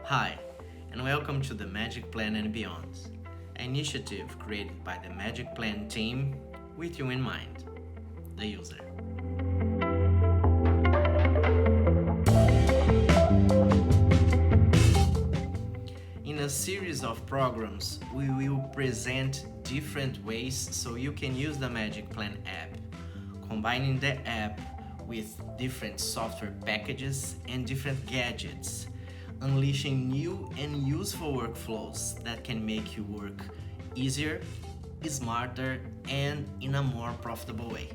Hi, and welcome to the Magic Plan and Beyond, an initiative created by the Magic Plan team with you in mind, the user. In a series of programs, we will present different ways so you can use the Magic Plan app, combining the app with different software packages and different gadgets, unleashing new and useful workflows that can make you work easier, smarter, and in a more profitable way.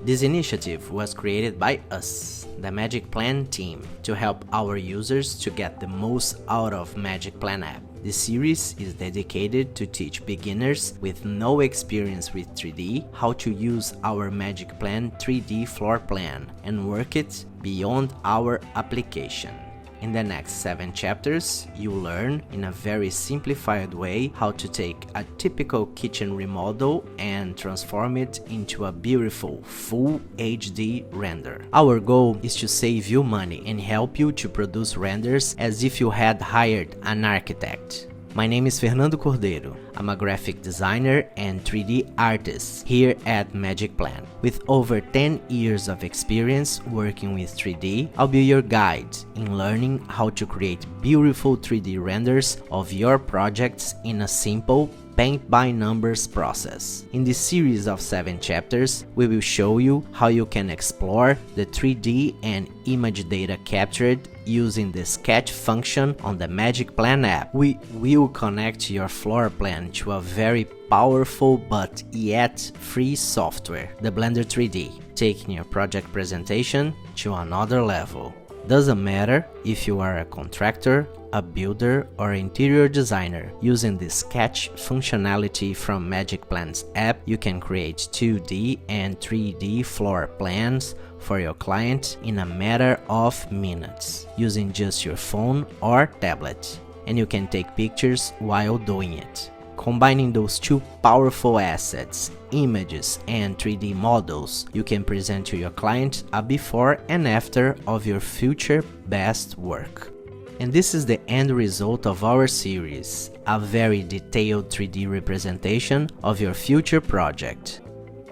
This initiative was created by us, the Magic Plan team, to help our users to get the most out of Magic Plan app. This series is dedicated to teach beginners with no experience with 3D how to use our Magic Plan 3D floor plan and work it beyond our application. In the next 7 chapters, you learn in a very simplified way how to take a typical kitchen remodel and transform it into a beautiful full HD render. Our goal is to save you money and help you to produce renders as if you had hired an architect. My name is Fernando Cordeiro. I'm a graphic designer and 3D artist here at Magic Plan. With over 10 years of experience working with 3D, I'll be your guide in learning how to create beautiful 3D renders of your projects in a simple paint by numbers process. In this series of 7 chapters, we will show you how you can explore the 3D and image data captured using the sketch function on the Magic Plan app. We will connect your floor plan to a very powerful but yet free software, the Blender 3D, taking your project presentation to another level. Doesn't matter if you are a contractor, a builder, or interior designer. Using the sketch functionality from Magic Plan's app, you can create 2D and 3D floor plans for your client in a matter of minutes, using just your phone or tablet. And you can take pictures while doing it. Combining those two powerful assets, images and 3D models, you can present to your client a before and after of your future best work. And this is the end result of our series, a very detailed 3D representation of your future project.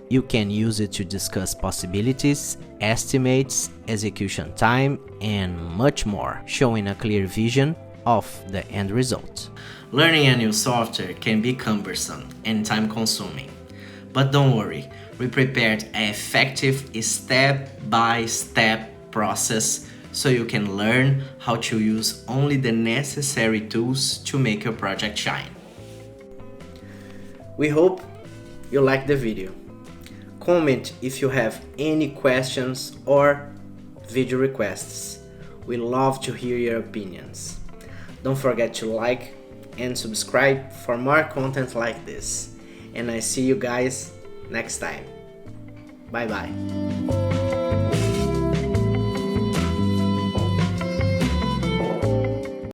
You can use it to discuss possibilities, estimates, execution time, and much more, showing a clear vision of the end result. Learning a new software can be cumbersome and time-consuming. But don't worry, we prepared an effective step-by-step process so you can learn how to use only the necessary tools to make your project shine. We hope you liked the video. Comment if you have any questions or video requests. We love to hear your opinions. Don't forget to like and subscribe for more content like this. And I see you guys next time. Bye bye.